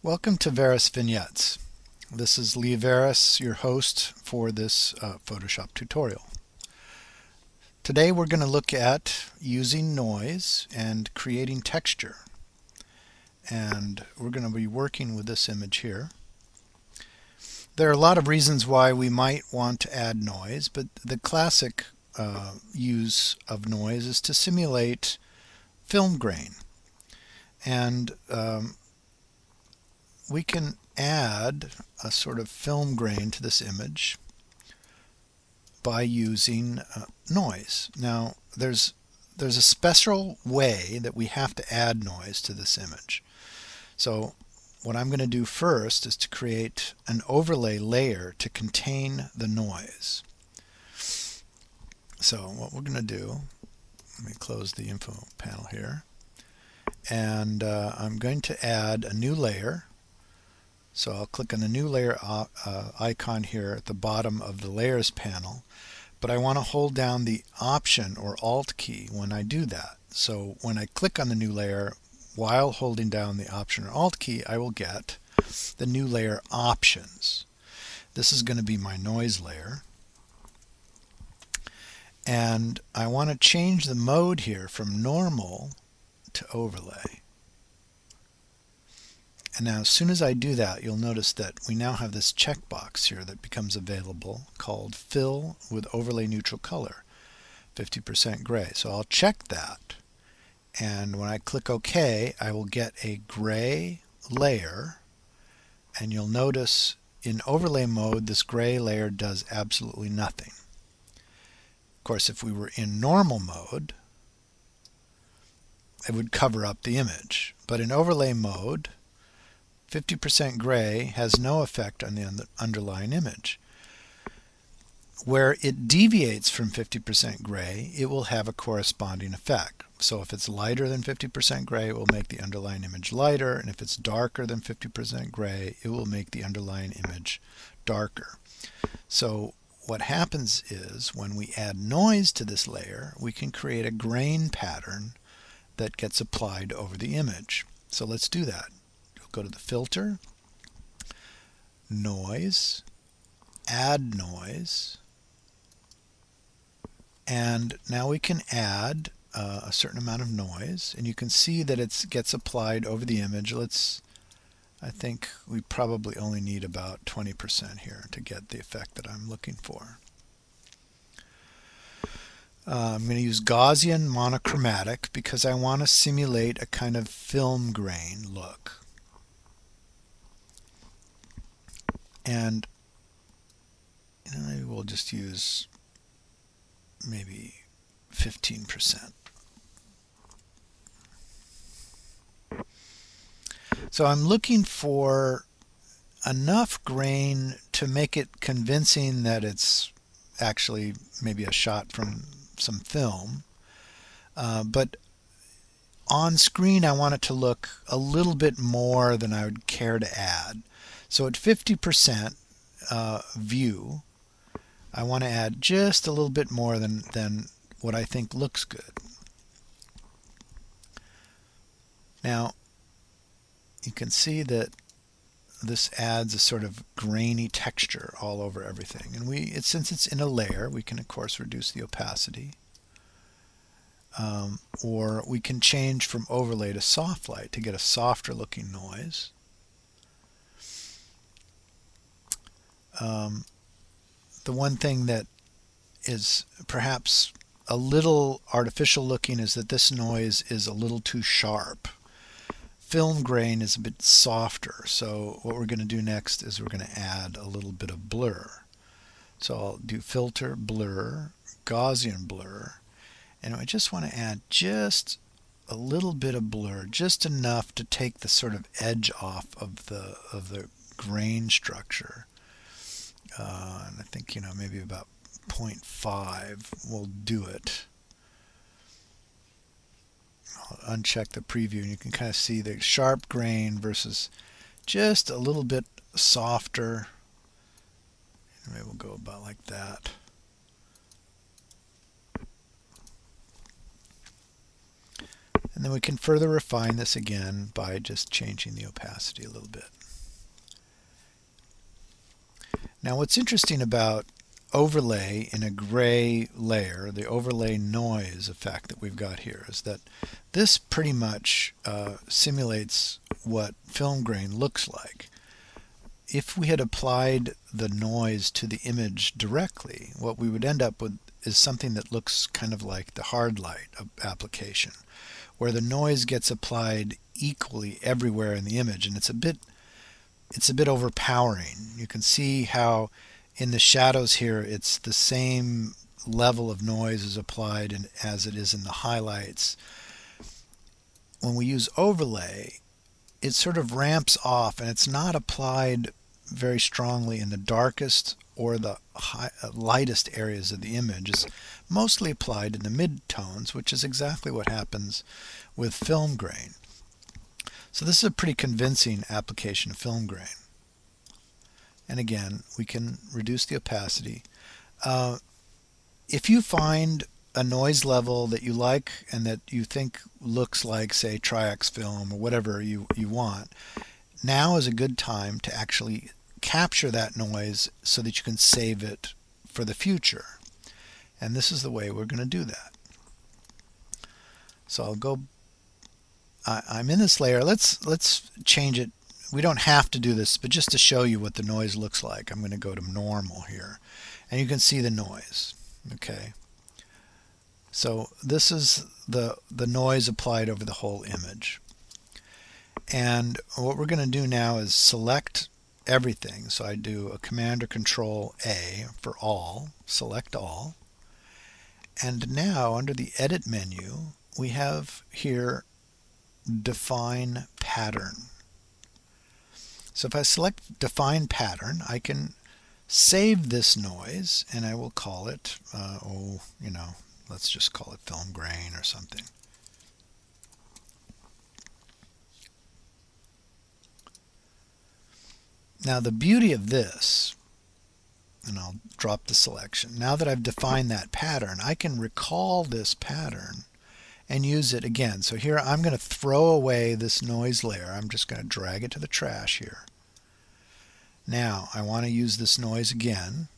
Welcome to Varis Vignettes. This is Lee Varis, your host for this Photoshop tutorial. Today we're going to look at using noise and creating texture. And we're going to be working with this image here. There are a lot of reasons why we might want to add noise, but the classic use of noise is to simulate film grain. And we can add a sort of film grain to this image by using noise. Now there's a special way that we have to add noise to this image. So what I'm going to do first is to create an overlay layer to contain the noise. So what we're going to do, let me close the info panel here, and I'm going to add a new layer. So I'll click on the new layer icon here at the bottom of the layers panel, but I want to hold down the Option or Alt key when I do that. So when I click on the new layer while holding down the Option or Alt key, I will get the new layer options. This is going to be my noise layer. And I want to change the mode here from normal to overlay. And now as soon as I do that, you'll notice that we now have this checkbox here that becomes available called Fill with Overlay Neutral Color, 50% gray. So I'll check that, and when I click OK, I will get a gray layer, and you'll notice in overlay mode this gray layer does absolutely nothing. Of course, if we were in normal mode, it would cover up the image, but in overlay mode 50% gray has no effect on the underlying image. Where it deviates from 50% gray, it will have a corresponding effect. So if it's lighter than 50% gray, it will make the underlying image lighter, and if it's darker than 50% gray, it will make the underlying image darker. So what happens is when we add noise to this layer, we can create a grain pattern that gets applied over the image. So let's do that. Go to the Filter, Noise, Add Noise, and now we can add a certain amount of noise, and you can see that it gets applied over the image. I think we probably only need about 20% here to get the effect that I'm looking for. I'm going to use Gaussian monochromatic because I want to simulate a kind of film grain look. And maybe we'll just use maybe 15%. So I'm looking for enough grain to make it convincing that it's actually maybe a shot from some film. But on screen I want it to look a little bit more than I would care to add. So at 50% view, I want to add just a little bit more than what I think looks good. Now, you can see that this adds a sort of grainy texture all over everything. And since it's in a layer, we can of course reduce the opacity. Or we can change from overlay to soft light to get a softer looking noise. The one thing that is perhaps a little artificial looking is that this noise is a little too sharp. Film grain is a bit softer, so what we're going to do next is we're going to add a little bit of blur. So I'll do Filter, Blur, Gaussian Blur, and I just want to add just a little bit of blur, just enough to take the sort of edge off of the grain structure. And I think maybe about 0.5 will do it. I'll uncheck the preview and you can kind of see the sharp grain versus just a little bit softer. Maybe we'll go about like that. And then we can further refine this again by just changing the opacity a little bit. Now what's interesting about overlay in a gray layer, the overlay noise effect that we've got here, is that this pretty much simulates what film grain looks like. If we had applied the noise to the image directly, what we would end up with is something that looks kind of like the hard light application, where the noise gets applied equally everywhere in the image, and it's a bit overpowering. You can see how in the shadows here it's the same level of noise is applied as it is in the highlights. When we use overlay, it sort of ramps off, and it's not applied very strongly in the darkest or the lightest areas of the image. It's mostly applied in the mid-tones, which is exactly what happens with film grain. So this is a pretty convincing application of film grain. And again, we can reduce the opacity. If you find a noise level that you like and that you think looks like, say, Tri-X film or whatever you want, now is a good time to actually capture that noise so that you can save it for the future. And this is the way we're going to do that. So I'll go, I'm in this layer. Let's change it. We don't have to do this, but just to show you what the noise looks like, I'm going to go to normal here. And you can see the noise. Okay. So this is the noise applied over the whole image. And what we're going to do now is select everything. So I do a Command or Control A for all, select all. And now under the Edit menu, we have here Define Pattern. So if I select Define Pattern, I can save this noise, and I will call it, let's just call it film grain or something. Now the beauty of this, and I'll drop the selection, now that I've defined that pattern, I can recall this pattern and use it again. So here I'm going to throw away this noise layer. I'm just going to drag it to the trash here. Now I want to use this noise again.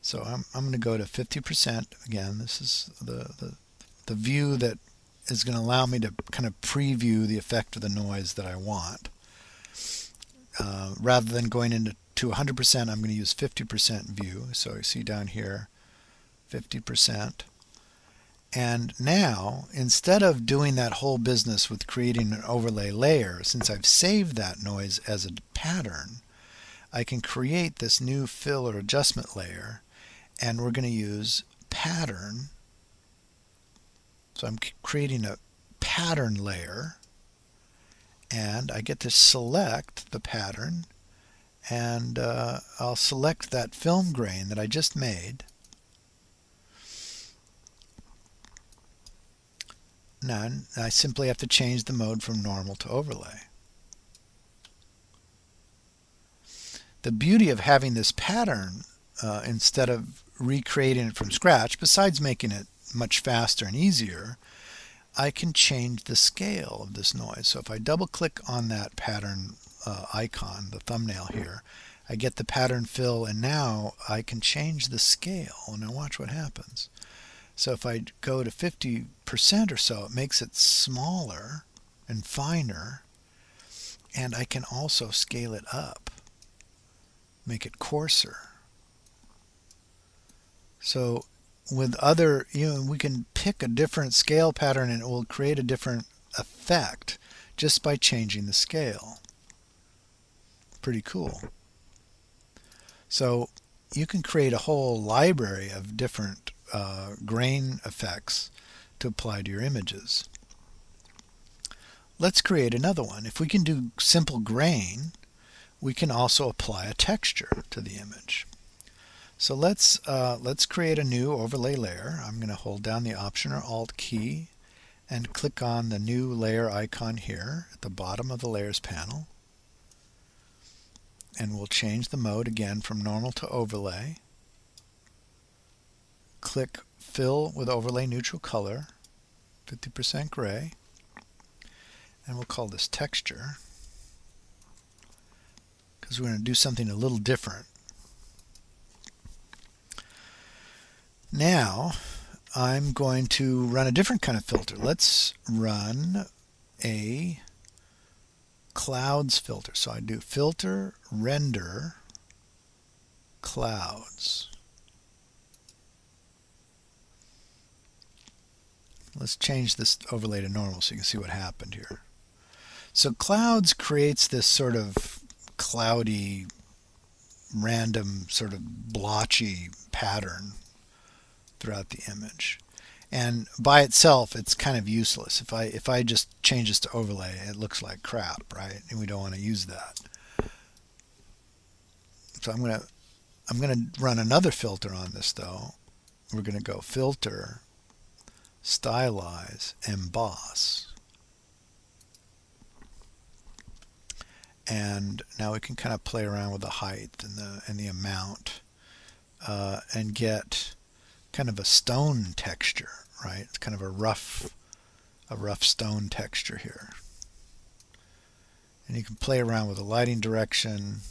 So I'm going to go to 50%. Again, this is the view that is going to allow me to kind of preview the effect of the noise that I want. Rather than going into 100%, I'm going to use 50% view. So you see down here 50%. And now, instead of doing that whole business with creating an overlay layer, since I've saved that noise as a pattern, I can create this new fill or adjustment layer, and we're going to use pattern. So I'm creating a pattern layer, and I get to select the pattern, and I'll select that film grain that I just made. Now I simply have to change the mode from normal to overlay. The beauty of having this pattern instead of recreating it from scratch, besides making it much faster and easier, I can change the scale of this noise. So if I double click on that pattern icon, the thumbnail here, I get the pattern fill, and now I can change the scale. Now watch what happens. So if I go to 50% or so, it makes it smaller and finer, and I can also scale it up, make it coarser. So with other, we can pick a different scale pattern and it will create a different effect just by changing the scale. Pretty cool. So you can create a whole library of different grain effects to apply to your images. Let's create another one. If we can do simple grain, we can also apply a texture to the image. So let's create a new overlay layer. I'm going to hold down the Option or Alt key and click on the new layer icon here at the bottom of the Layers panel. And we'll change the mode again from normal to overlay. Click Fill with Overlay Neutral Color. 50% gray. And we'll call this texture, because we're going to do something a little different. Now I'm going to run a different kind of filter. Let's run a clouds filter. So I do filter, render, clouds. Let's change this overlay to normal so you can see what happened here. So clouds creates this sort of cloudy, random, sort of blotchy pattern throughout the image. And by itself, it's kind of useless. If I just change this to overlay, it looks like crap, right? And we don't want to use that. So I'm gonna run another filter on this though. We're gonna go filter, stylize, emboss. And now we can kind of play around with the height and the amount and get kind of a stone texture, right? It's kind of a rough stone texture here. And you can play around with the lighting direction.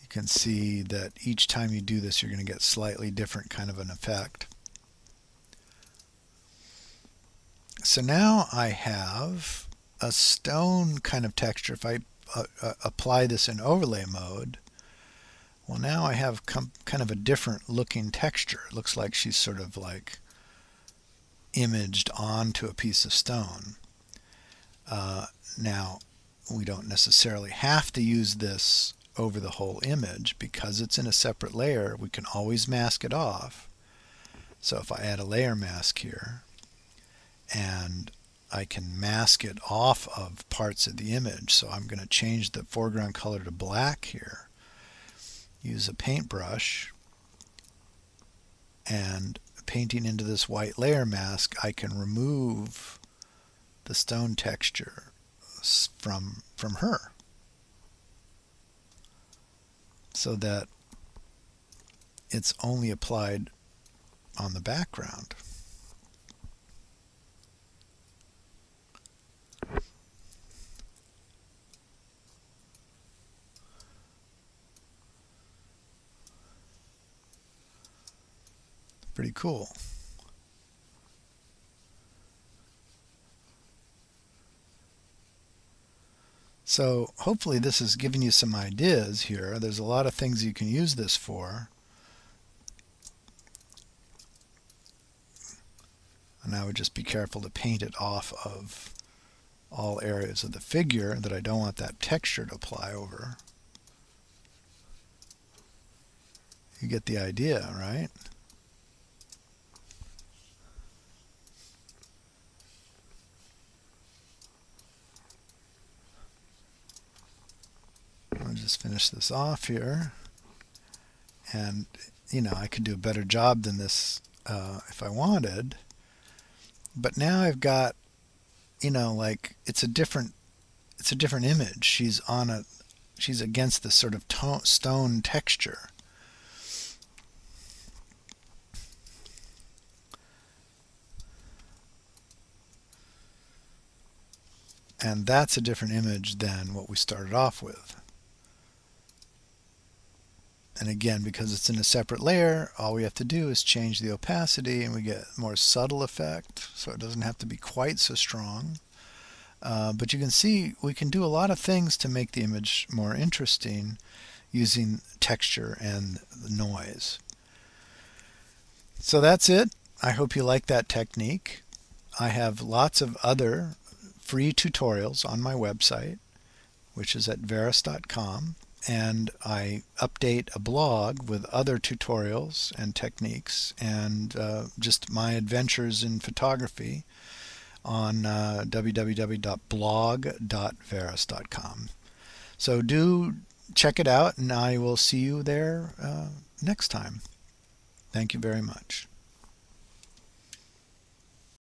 You can see that each time you do this, you're going to get slightly different kind of an effect. So now I have a stone kind of texture. If I apply this in overlay mode, well, now I have kind of a different looking texture. It looks like she's sort of like imaged onto a piece of stone. Now, we don't necessarily have to use this over the whole image because it's in a separate layer. We can always mask it off. So if I add a layer mask here, and I can mask it off of parts of the image. So I'm going to change the foreground color to black here. Use a paintbrush, and painting into this white layer mask, I can remove the stone texture from her, so that it's only applied on the background. Pretty cool. So hopefully this has given you some ideas here. There's a lot of things you can use this for. And I would just be careful to paint it off of all areas of the figure that I don't want that texture to apply over. You get the idea, right? I'll just finish this off here, and I could do a better job than this if I wanted, but now I've got like it's a different image. She's against this sort of stone texture, and that's a different image than what we started off with. And again, because it's in a separate layer, all we have to do is change the opacity and we get a more subtle effect, so it doesn't have to be quite so strong. But you can see we can do a lot of things to make the image more interesting using texture and noise. So that's it. I hope you like that technique. I have lots of other free tutorials on my website, which is at varis.com. And I update a blog with other tutorials and techniques and just my adventures in photography on www.blog.varis.com. So do check it out, and I will see you there next time. Thank you very much.